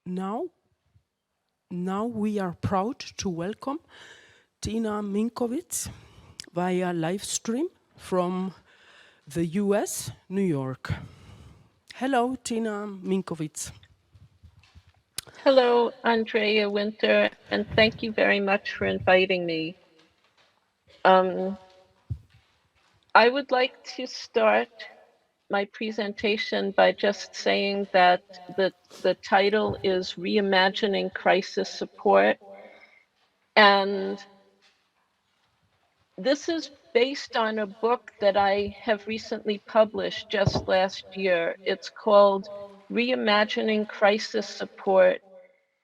Now, now we are proud to welcome Tina Minkowitz via live stream from the US, New York. Hello, Tina Minkowitz. Hello, Andrea Winter, and thank you very much for inviting me. Um, I would like to start my presentation by just saying that the title is Reimagining Crisis Support, and this is based on a book that I have recently published just last year. It's called Reimagining Crisis Support: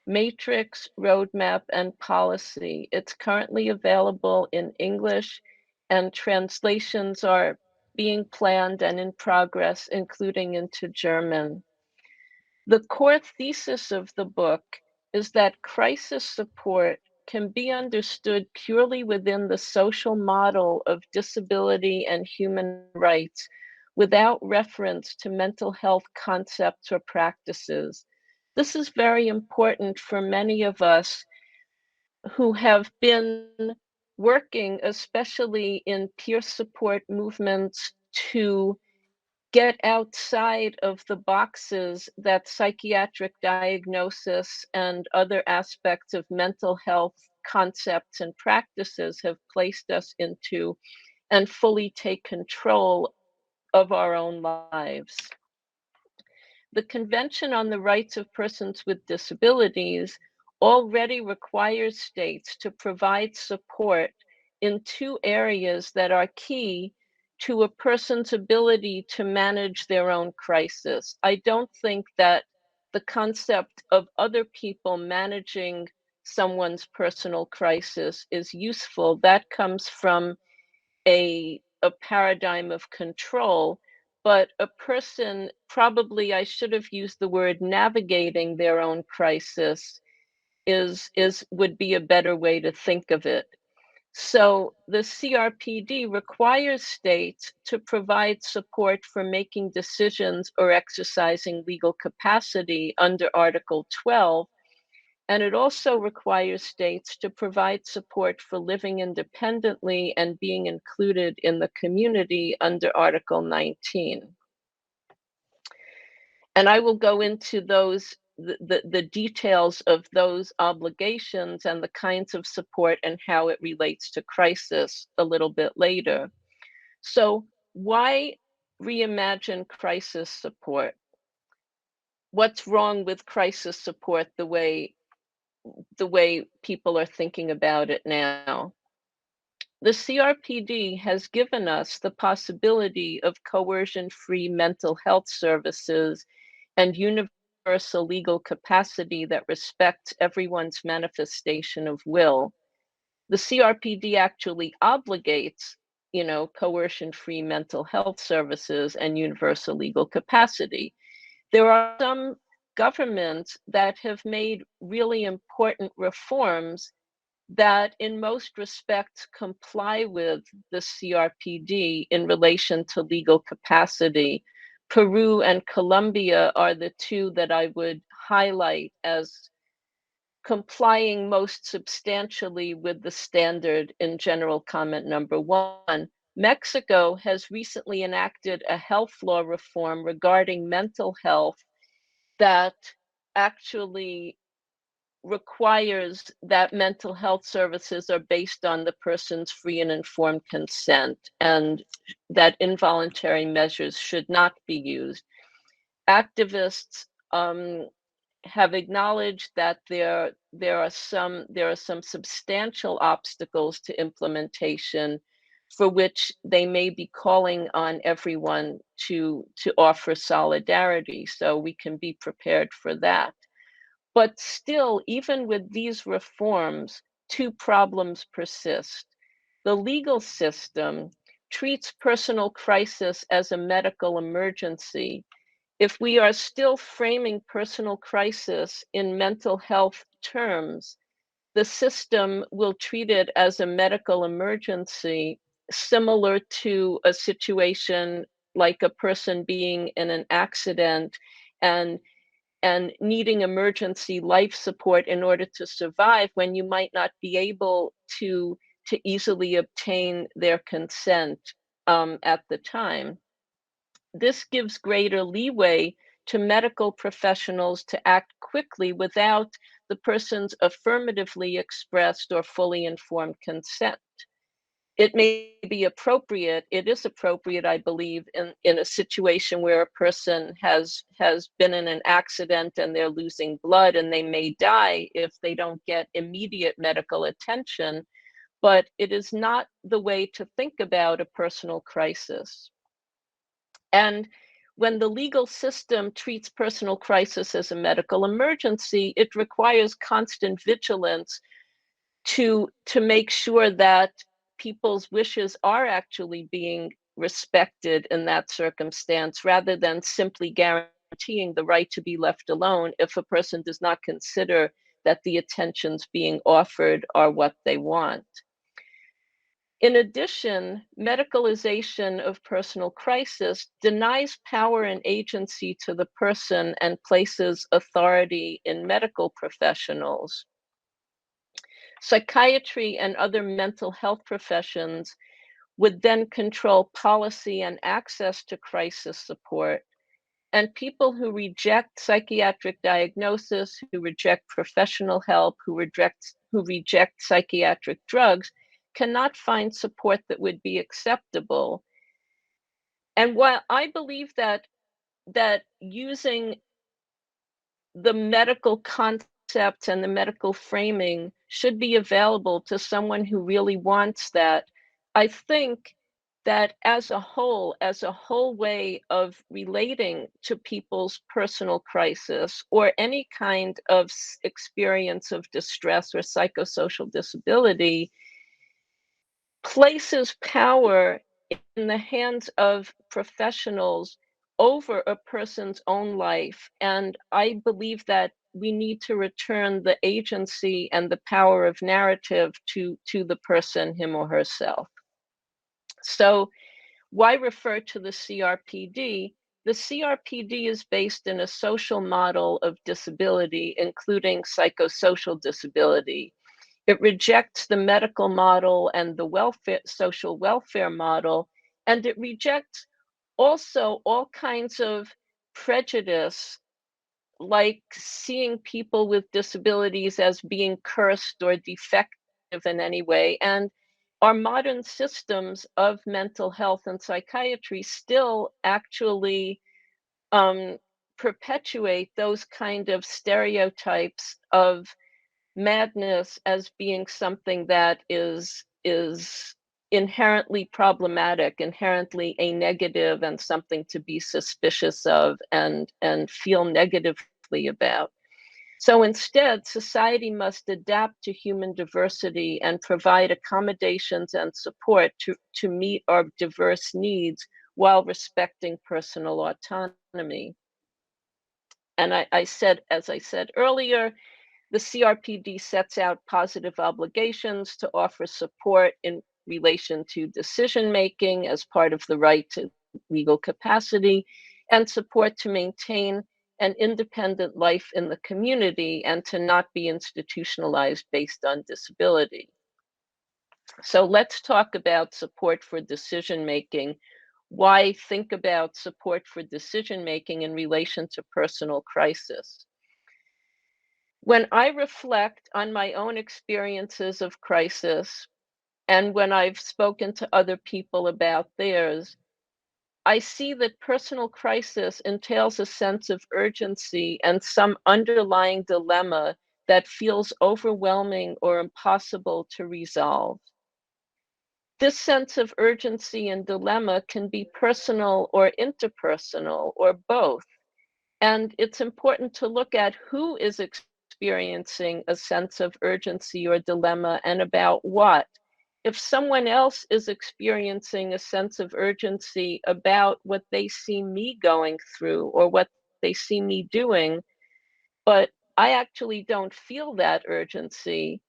Matrix, Roadmap, and Policy. It's currently available in English, and translations are being planned and in progress, including into German. The core thesis of the book is that crisis support can be understood purely within the social model of disability and human rights without reference to mental health concepts or practices. This is very important for many of us who have been working, especially in peer support movements, to get outside of the boxes that psychiatric diagnosis and other aspects of mental health concepts and practices have placed us into and fully take control of our own lives. The Convention on the Rights of Persons with Disabilities already requires states to provide support in two areas that are key to a person's ability to manage their own crisis. I don't think that the concept of other people managing someone's personal crisis is useful. That comes from a paradigm of control, but a person, probably I should have used the word navigating their own crisis, is would be a better way to think of it. So the CRPD requires states to provide support for making decisions or exercising legal capacity under Article 12, and it also requires states to provide support for living independently and being included in the community under Article 19. And I will go into the details of those obligations and the kinds of support and how it relates to crisis a little bit later. So why reimagine crisis support? What's wrong with crisis support the way people are thinking about it now? The CRPD has given us the possibility of coercion-free mental health services and universal legal capacity that respects everyone's manifestation of will. The CRPD actually obligates, coercion-free mental health services and universal legal capacity. There are some governments that have made really important reforms that in most respects comply with the CRPD in relation to legal capacity. Peru and Colombia are the two that I would highlight as complying most substantially with the standard in general comment number 1. Mexico has recently enacted a health law reform regarding mental health that actually requires that mental health services are based on the person's free and informed consent, and that involuntary measures should not be used. Activists have acknowledged that there are some substantial obstacles to implementation for which they may be calling on everyone to offer solidarity, so we can be prepared for that. But still, even with these reforms, two problems persist. The legal system treats personal crisis as a medical emergency. If we are still framing personal crisis in mental health terms, the system will treat it as a medical emergency, similar to a situation like a person being in an accident and and needing emergency life support in order to survive when you might not be able to easily obtain their consent at the time. This gives greater leeway to medical professionals to act quickly without the person's affirmatively expressed or fully informed consent. It may be appropriate, it is appropriate, I believe, in a situation where a person has been in an accident and they're losing blood and they may die if they don't get immediate medical attention, but it is not the way to think about a personal crisis. And when the legal system treats personal crisis as a medical emergency, it requires constant vigilance to make sure that people's wishes are actually being respected in that circumstance, rather than simply guaranteeing the right to be left alone if a person does not consider that the attentions being offered are what they want. In addition, medicalization of personal crisis denies power and agency to the person and places authority in medical professionals. Psychiatry and other mental health professions would then control policy and access to crisis support, and people who reject psychiatric diagnosis, who reject professional help, who reject psychiatric drugs, cannot find support that would be acceptable. And while I believe that using the medical concepts and the medical framing should be available to someone who really wants that, I think that as a whole way of relating to people's personal crisis or any kind of experience of distress or psychosocial disability, places power in the hands of professionals over a person's own life. And I believe that we need to return the agency and the power of narrative to the person, him or herself. So, why refer to the CRPD? The CRPD is based in a social model of disability, including psychosocial disability. It rejects the medical model and the social welfare model, and it rejects also all kinds of prejudice, like seeing people with disabilities as being cursed or defective in any way. And our modern systems of mental health and psychiatry still actually um, perpetuate those kind of stereotypes of madness as being something that is inherently problematic, inherently a negative, and something to be suspicious of and feel negatively about. So instead, society must adapt to human diversity and provide accommodations and support to meet our diverse needs while respecting personal autonomy. And as I said earlier, the CRPD sets out positive obligations to offer support in relation to decision making as part of the right to legal capacity, and support to maintain an independent life in the community and to not be institutionalized based on disability. So let's talk about support for decision making. Why think about support for decision making in relation to personal crisis? When I reflect on my own experiences of crisis, and when I've spoken to other people about theirs, I see that personal crisis entails a sense of urgency and some underlying dilemma that feels overwhelming or impossible to resolve. This sense of urgency and dilemma can be personal or interpersonal or both. And it's important to look at who is experiencing a sense of urgency or dilemma and about what. If someone else is experiencing a sense of urgency about what they see me going through or what they see me doing, but I actually don't feel that urgency,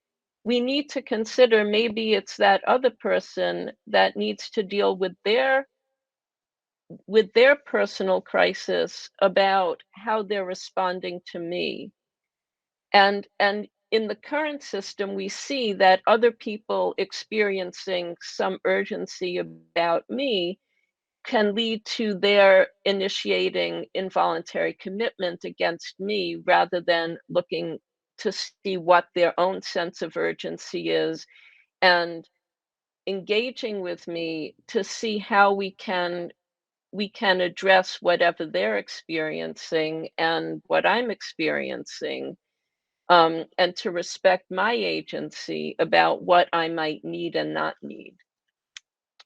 we need to consider maybe it's that other person that needs to deal with their with their personal crisis about how they're responding to me. And in the current system, we see that other people experiencing some urgency about me can lead to their initiating involuntary commitment against me rather than looking to see what their own sense of urgency is and engaging with me to see how we can address whatever they're experiencing and what I'm experiencing, and to respect my agency about what I might need and not need.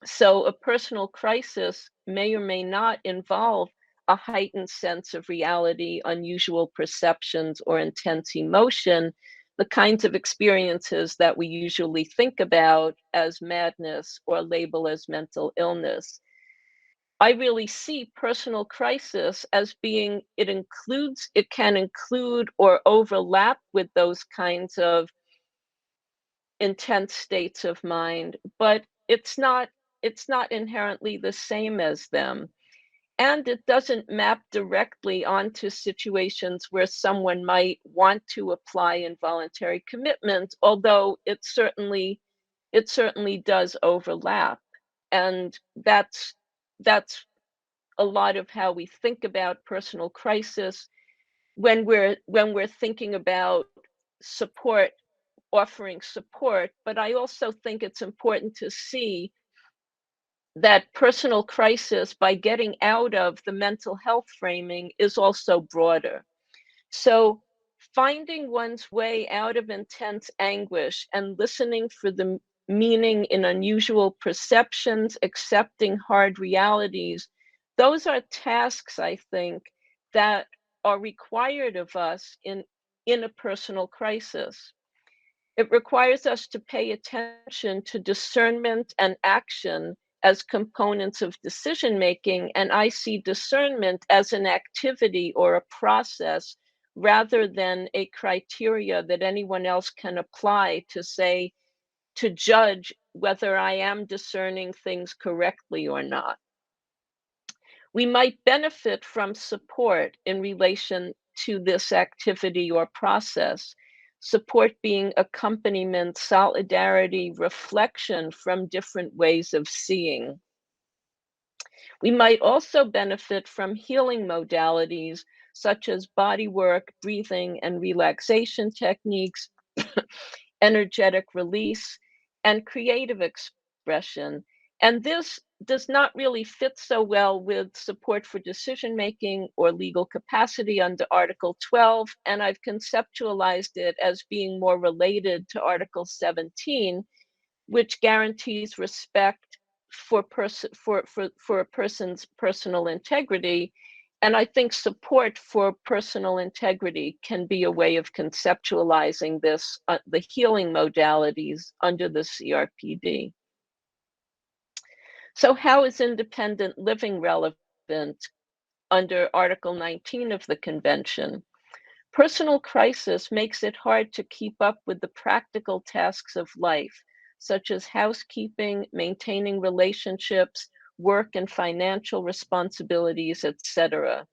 So, a personal crisis may or may not involve a heightened sense of reality, unusual perceptions, or intense emotion, the kinds of experiences that we usually think about as madness or label as mental illness. I really see personal crisis as being, it can include or overlap with those kinds of intense states of mind, but it's not inherently the same as them. And it doesn't map directly onto situations where someone might want to apply involuntary commitment, although it certainly does overlap. And that's a lot of how we think about personal crisis when we're thinking about support, offering support. But I also think it's important to see that personal crisis, by getting out of the mental health framing, is also broader. So, finding one's way out of intense anguish and listening for the meaning in unusual perceptions, accepting hard realities, those are tasks, I think, that are required of us in a personal crisis. It requires us to pay attention to discernment and action as components of decision making. And I see discernment as an activity or a process rather than a criteria that anyone else can apply to say, to judge whether I am discerning things correctly or not. We might benefit from support in relation to this activity or process, support being accompaniment, solidarity, reflection from different ways of seeing. We might also benefit from healing modalities such as body work, breathing, and relaxation techniques, energetic release, and creative expression. And this does not really fit so well with support for decision making or legal capacity under Article 12. And I've conceptualized it as being more related to Article 17, which guarantees respect for a person's personal integrity. And I think support for personal integrity can be a way of conceptualizing this, the healing modalities under the CRPD. So, how is independent living relevant under Article 19 of the Convention? Personal crisis makes it hard to keep up with the practical tasks of life, such as housekeeping, maintaining relationships, work and financial responsibilities, etc.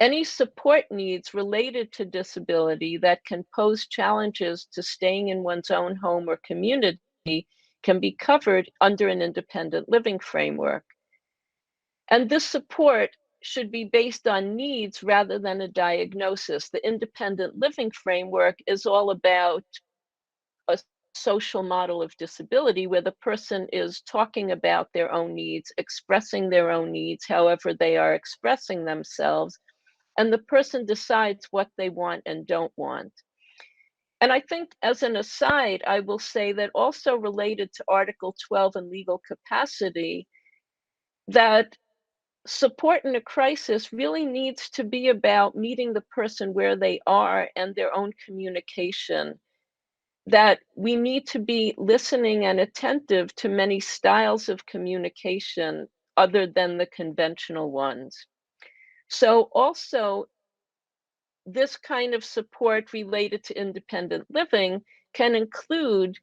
Any support needs related to disability that can pose challenges to staying in one's own home or community can be covered under an independent living framework. And this support should be based on needs rather than a diagnosis. The independent living framework is all about a social model of disability where the person is talking about their own needs, expressing their own needs, however they are expressing themselves, and the person decides what they want and don't want. And I think, as an aside, I will say that also related to Article 12 and legal capacity, that support in a crisis really needs to be about meeting the person where they are and their own communication. That we need to be listening and attentive to many styles of communication other than the conventional ones. So, also, this kind of support related to independent living can include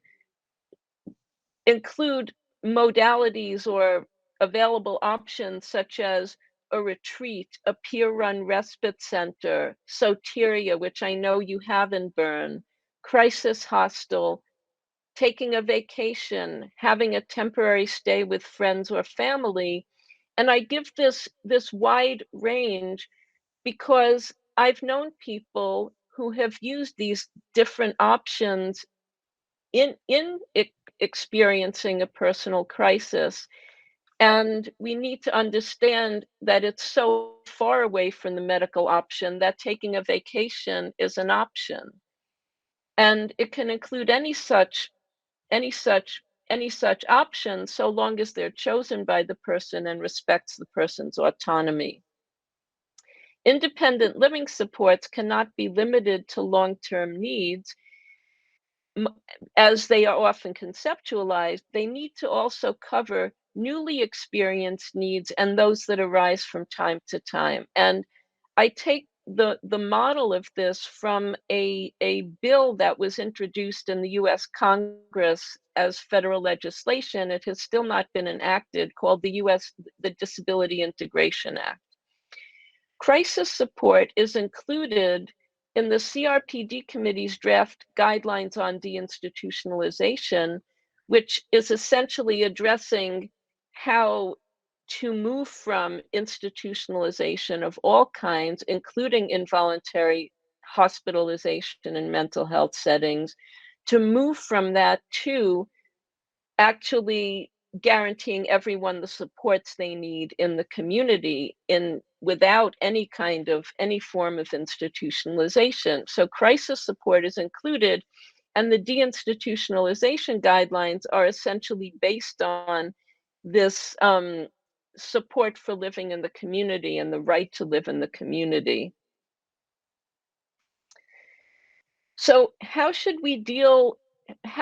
modalities or available options such as a retreat, a peer-run respite center, soteria, which I know you have in Bern, crisis hostel, taking a vacation, having a temporary stay with friends or family. And I give this wide range because I've known people who have used these different options in experiencing a personal crisis. And we need to understand that it's so far away from the medical option that taking a vacation is an option. And it can include any such any such option so long as they're chosen by the person and respects the person's autonomy. Independent living supports cannot be limited to long-term needs. As they are often conceptualized, they need to also cover newly experienced needs and those that arise from time to time. And I take the model of this from a bill that was introduced in the US Congress as federal legislation. It has still not been enacted, called the Disability Integration Act. Crisis support is included in the CRPD Committee's draft guidelines on deinstitutionalization, which is essentially addressing how to move from institutionalization of all kinds, including involuntary hospitalization in mental health settings, to move from that to actually guaranteeing everyone the supports they need in the community without any form of institutionalization. So crisis support is included, and the deinstitutionalization guidelines are essentially based on this support for living in the community and the right to live in the community. So how should we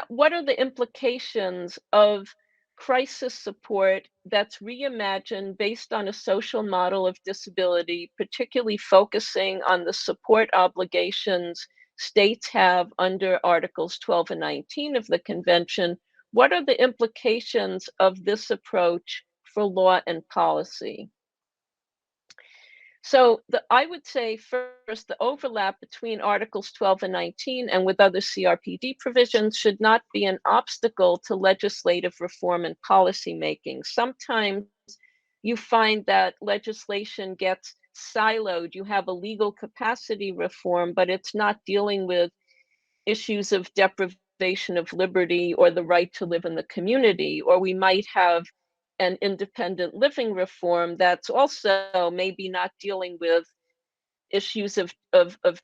what are the implications of crisis support that's reimagined based on a social model of disability, particularly focusing on the support obligations states have under Articles 12 and 19 of the Convention? What are the implications of this approach for law and policy? So I would say first, the overlap between Articles 12 and 19 and with other CRPD provisions should not be an obstacle to legislative reform and policy making. Sometimes you find that legislation gets siloed. You have a legal capacity reform, but it's not dealing with issues of deprivation of liberty or the right to live in the community. Or we might have an independent living reform that's also maybe not dealing with issues of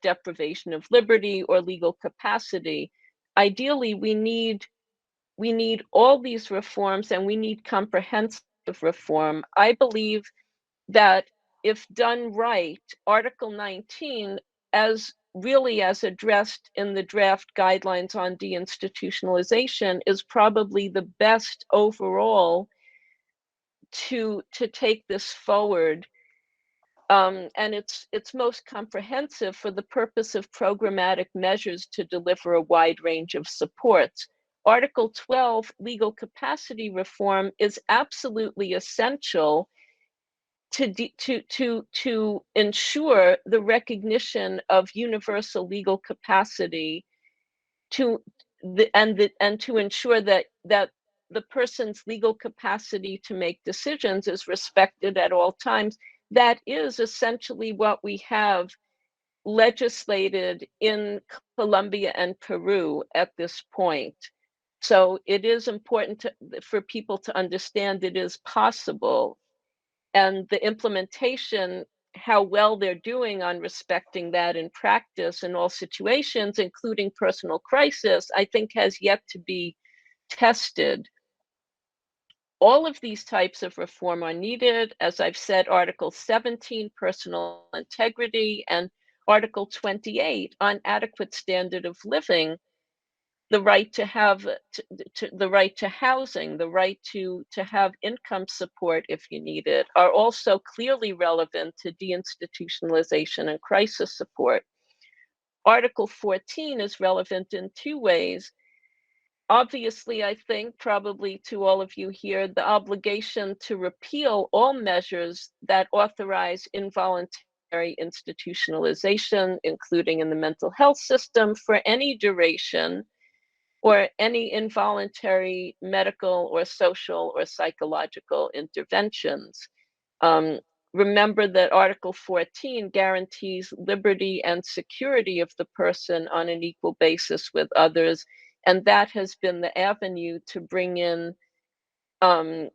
deprivation of liberty or legal capacity. Ideally, we need all these reforms, and we need comprehensive reform. I believe that if done right, Article 19, as addressed in the draft guidelines on deinstitutionalization, is probably the best overall to take this forward. And it's most comprehensive for the purpose of programmatic measures to deliver a wide range of supports. Article 12, legal capacity reform, is absolutely essential to ensure the recognition of universal legal capacity, and to ensure that the person's legal capacity to make decisions is respected at all times. That is essentially what we have legislated in Colombia and Peru at this point. So it is important for people to understand it is possible, and the implementation, how well they're doing on respecting that in practice in all situations, including personal crisis, I think has yet to be tested. All of these types of reform are needed. As I've said, Article 17, personal integrity, and Article 28 on adequate standard of living, the right to have the right to housing, the right to have income support if you need it, are also clearly relevant to deinstitutionalization and crisis support. Article 14 is relevant in two ways. obviously, I think probably to all of you here, the obligation to repeal all measures that authorize involuntary institutionalization, including in the mental health system, for any duration, or any involuntary medical or social or psychological interventions. Um, Remember that Article 14 guarantees liberty and security of the person on an equal basis with others, and that has been the avenue to bring in um,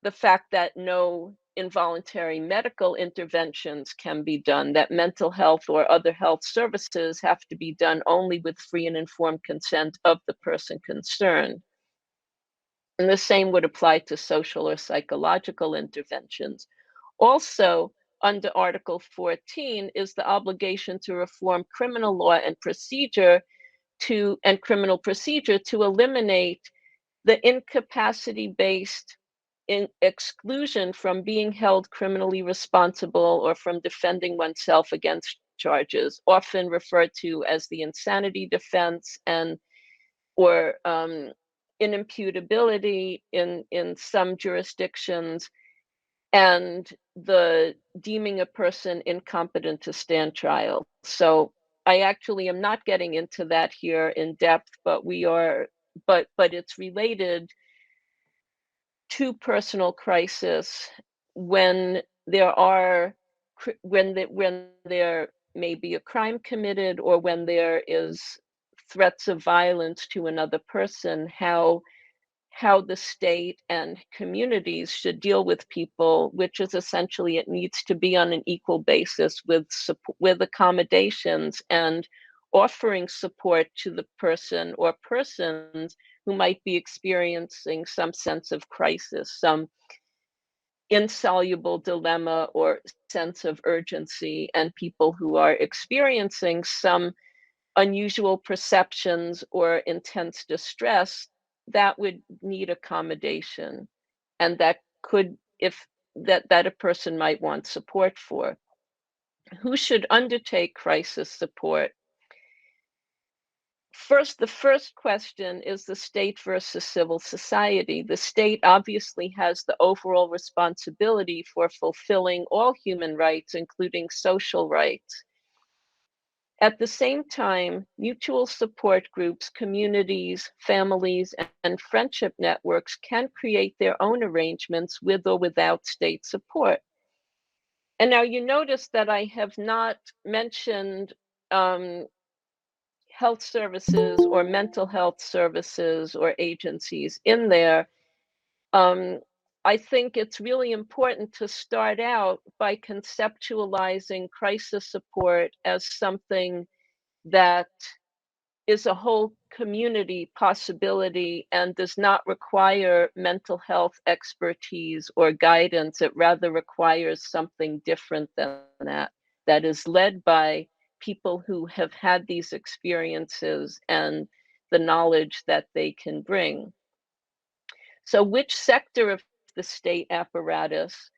the fact that no involuntary medical interventions can be done, that mental health or other health services have to be done only with free and informed consent of the person concerned. And the same would apply to social or psychological interventions. Also, under Article 14 is the obligation to reform criminal law and criminal procedure to eliminate the incapacity-based exclusion from being held criminally responsible or from defending oneself against charges, often referred to as the insanity defense, and or inimputability in some jurisdictions, and the deeming a person incompetent to stand trial. So I actually am not getting into that here in depth, but it's related to personal crisis when when there may be a crime committed, or when there is threats of violence to another person, how the state and communities should deal with people, which is essentially it needs to be on an equal basis with accommodations and offering support to the person or persons who might be experiencing some sense of crisis, some insoluble dilemma or sense of urgency, and people who are experiencing some unusual perceptions or intense distress that would need accommodation, and that could if that a person might want support for. Who should undertake crisis support? First, the first question is the state versus civil society. The state obviously has the overall responsibility for fulfilling all human rights, including social rights. At the same time, mutual support groups, communities, families, and friendship networks can create their own arrangements with or without state support. And now you notice that I have not mentioned health services or mental health services or agencies in there. Um, I think it's really important to start out by conceptualizing crisis support as something that is a whole community possibility and does not require mental health expertise or guidance. It rather requires something different than that is led by people who have had these experiences and the knowledge that they can bring. So, which sector of the state apparatus?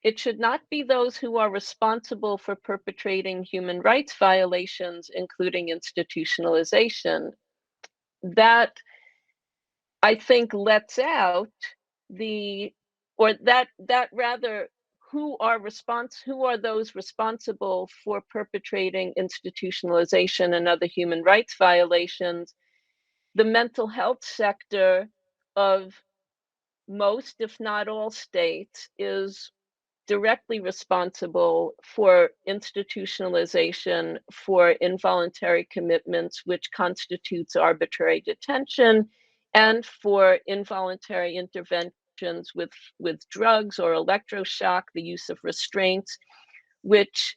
It should not be those who are responsible for perpetrating human rights violations, including institutionalization. That, I think, lets out the, or that rather, who are those responsible for perpetrating institutionalization and other human rights violations? The mental health sector of most, if not all, states is directly responsible for institutionalization, for involuntary commitments, which constitutes arbitrary detention, and for involuntary interventions with drugs or electroshock, the use of restraints, which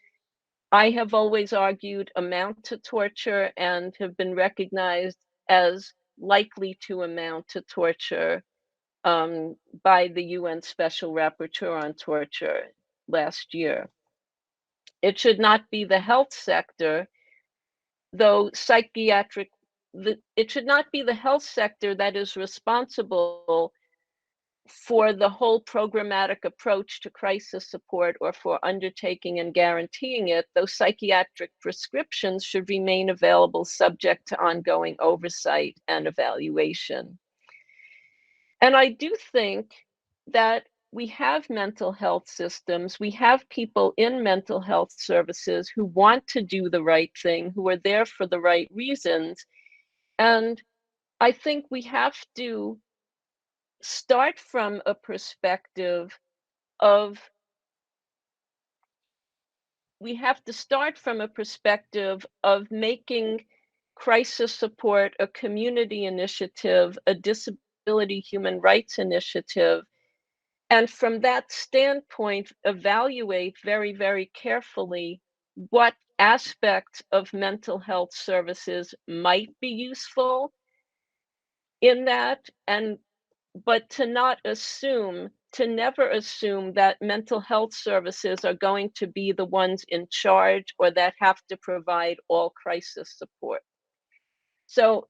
I have always argued amount to torture and have been recognized as likely to amount to torture by the UN Special Rapporteur on Torture last year. It should not be the health sector, though it should not be the health sector that is responsible for the whole programmatic approach to crisis support or for undertaking and guaranteeing it, those psychiatric prescriptions should remain available subject to ongoing oversight and evaluation. And I do think that we have mental health systems, we have people in mental health services who want to do the right thing, who are there for the right reasons. And I think we have to start from a perspective of making crisis support a community initiative, a disability human rights initiative, and from that standpoint, evaluate very, very carefully what aspects of mental health services might be useful in that, but to never assume that mental health services are going to be the ones in charge or that have to provide all crisis support. So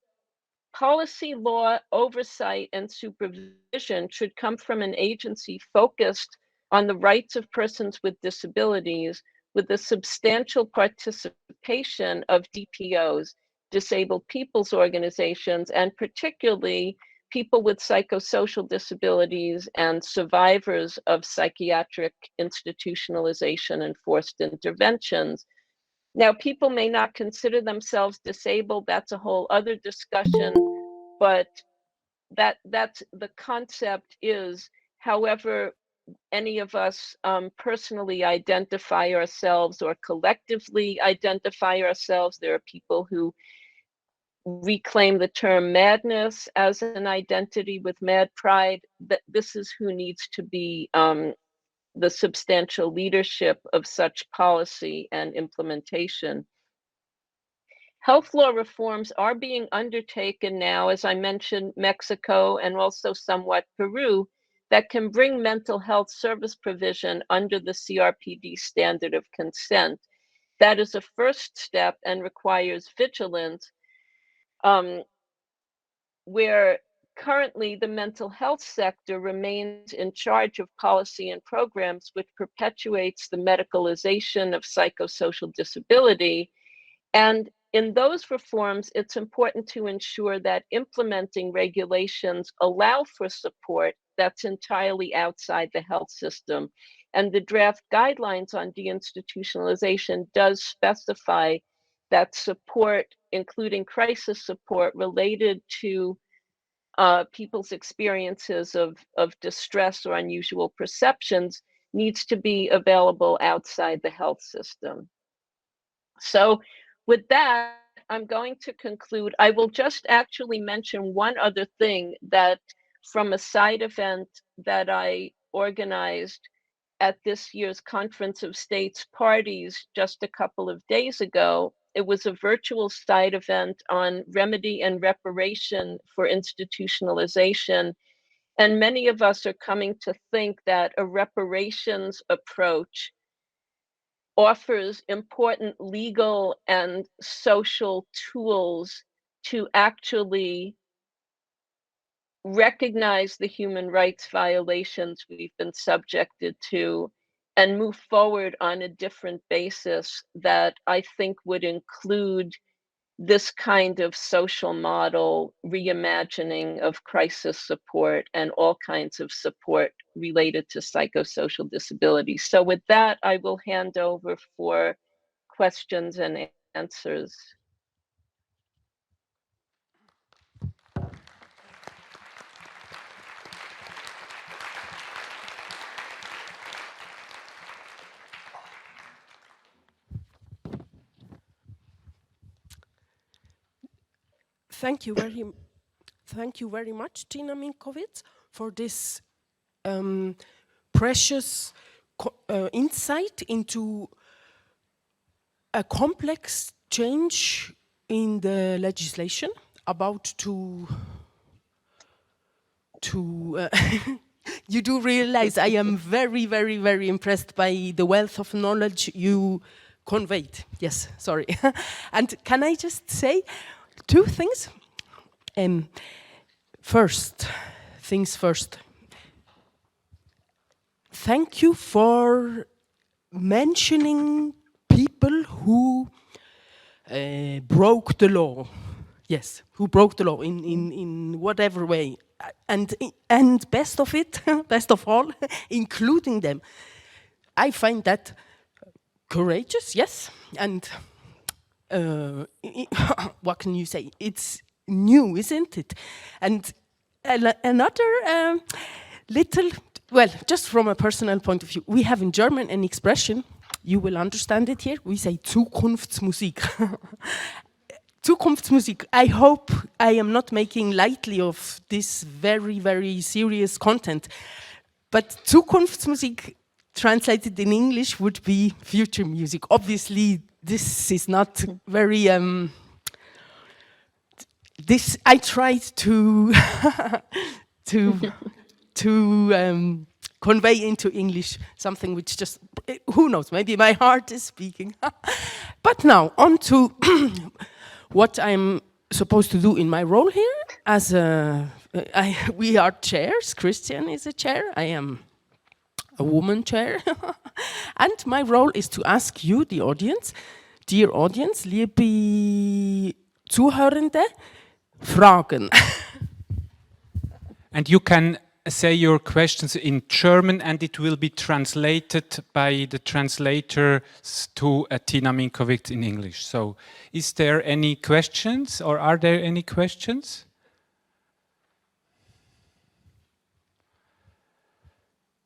policy, law, oversight, and supervision should come from an agency focused on the rights of persons with disabilities, with the substantial participation of DPOs, disabled people's organizations, and particularly people with psychosocial disabilities and survivors of psychiatric institutionalization and forced interventions. Now, people may not consider themselves disabled. That's a whole other discussion, but that's the concept is, however any of us personally identify ourselves or collectively identify ourselves. There are people who reclaim the term madness as an identity with mad pride. That this is who needs to be the substantial leadership of such policy and implementation. Health law reforms are being undertaken now, as I mentioned, Mexico and also somewhat Peru, that can bring mental health service provision under the CRPD standard of consent. That is a first step and requires vigilance, where currently the mental health sector remains in charge of policy and programs, which perpetuates the medicalization of psychosocial disability. And in those reforms, it's important to ensure that implementing regulations allow for support that's entirely outside the health system. And the draft guidelines on deinstitutionalization does specify that support, including crisis support related to people's experiences of distress or unusual perceptions, needs to be available outside the health system. So with that, I'm going to conclude. I will just actually mention one other thing, that from a side event that I organized at this year's Conference of States Parties just a couple of days ago. It was a virtual side event on remedy and reparation for institutionalization. And many of us are coming to think that a reparations approach offers important legal and social tools to actually recognize the human rights violations we've been subjected to and move forward on a different basis that I think would include this kind of social model, reimagining of crisis support and all kinds of support related to psychosocial disability. So with that, I will hand over for questions and answers. Thank you very much, Tina Minkowitz, for this precious insight into a complex change in the legislation about to you do realize I am very, very, very impressed by the wealth of knowledge you conveyed. Yes, sorry. And can I just say two things? First things first. thank you for mentioning people who broke the law. Yes, who broke the law in whatever way. And best of it, best of all, including them. I find that courageous, yes, and what can you say? It's new, isn't it? And another little, well, just from a personal point of view, we have in German an expression, you will understand it here, we say Zukunftsmusik. Zukunftsmusik. I hope I am not making lightly of this very, very serious content, but Zukunftsmusik translated in English would be future music. Obviously, this is not very. This I tried to to convey into English something which just, who knows, maybe my heart is speaking. But now on to what I'm supposed to do in my role here as we are chairs. Christian is a chair. I am a woman chair. And my role is to ask you, the audience, dear audience, liebe Zuhörende, Fragen. And you can say your questions in German and it will be translated by the translator to Tina Minkowitz in English. So is there any questions or are there any questions?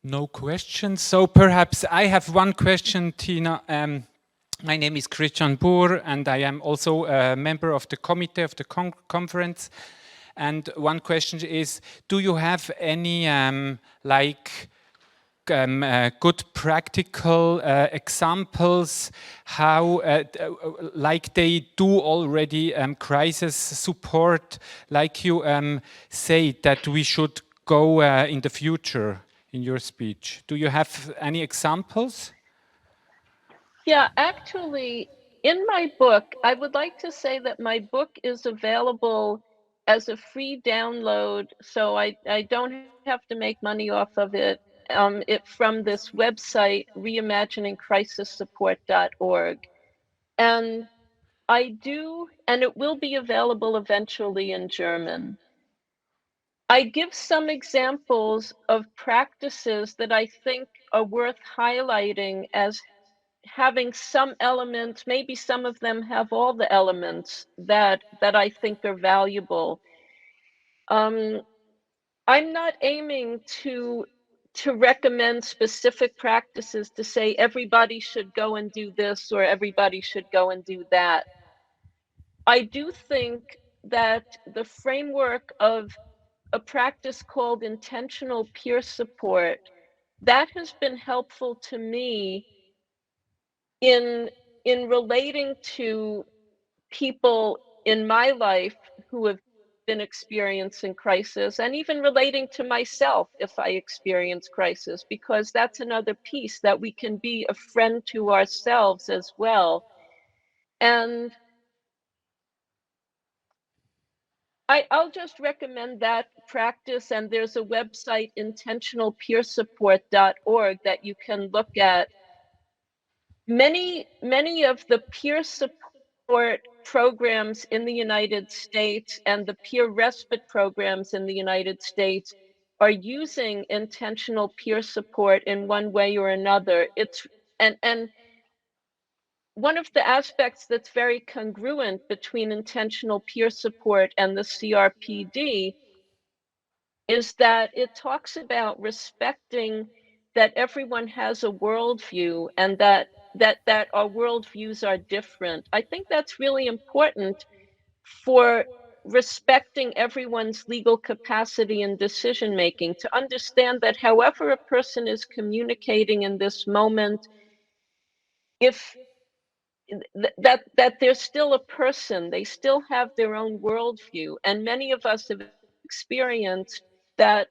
No questions. So perhaps I have one question, Tina. My name is Christian Buhr and I am also a member of the committee of the conference. And one question is, do you have any good practical examples how like they do already crisis support, like you say that we should go in the future in your speech? Do you have any examples? Yeah, actually, in my book, I would like to say that my book is available as a free download, so I don't have to make money off of it. From this website, reimaginingcrisissupport.org. And and it will be available eventually in German. I give some examples of practices that I think are worth highlighting as having some elements, maybe some of them have all the elements that I think are valuable. I'm not aiming to recommend specific practices to say everybody should go and do this or everybody should go and do that. I do think that the framework of a practice called intentional peer support, that has been helpful to me in relating to people in my life who have been experiencing crisis, and even relating to myself if I experience crisis, because that's another piece, that we can be a friend to ourselves as well. And I'll just recommend that practice, and there's a website, intentionalpeersupport.org, that you can look at. Many of the peer support programs in the United States and the peer respite programs in the United States are using intentional peer support in one way or another. And one of the aspects that's very congruent between intentional peer support and the CRPD is that it talks about respecting that everyone has a worldview and that our worldviews are different. I think that's really important for respecting everyone's legal capacity and decision making, to understand that however a person is communicating in this moment, if that they're still a person, they still have their own worldview. And many of us have experienced that,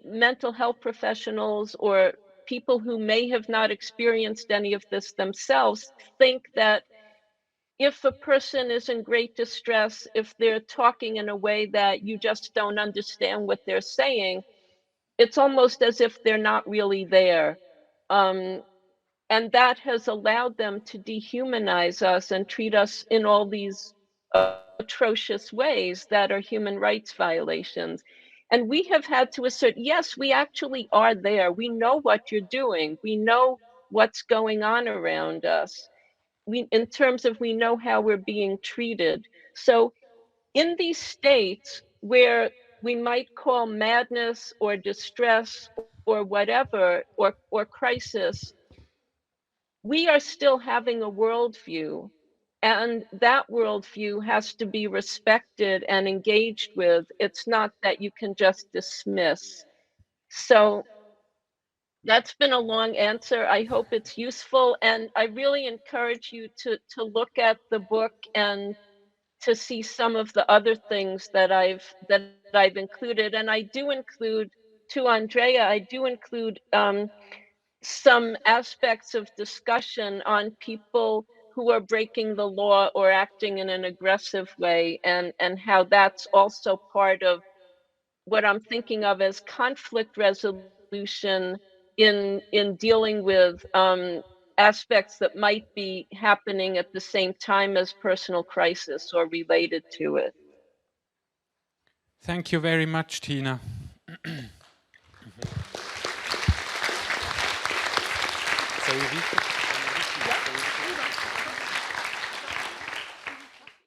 mental health professionals or people who may have not experienced any of this themselves think that if a person is in great distress, if they're talking in a way that you just don't understand what they're saying, it's almost as if they're not really there. Um, and that has allowed them to dehumanize us and treat us in all these atrocious ways that are human rights violations. And we have had to assert, yes, we actually are there. We know what you're doing. We know what's going on around us. In terms of, we know how we're being treated. So in these states where we might call madness or distress or whatever, or crisis, we are still having a worldview, and that worldview has to be respected and engaged with. It's not that you can just dismiss. So that's been a long answer. I hope it's useful, and I really encourage you to look at the book and to see some of the other things that I've included. And I do include, to Andrea, I do include some aspects of discussion on people who are breaking the law or acting in an aggressive way, and how that's also part of what I'm thinking of as conflict resolution in dealing with aspects that might be happening at the same time as personal crisis or related to it. Thank you very much, Tina. Soll ich weiter?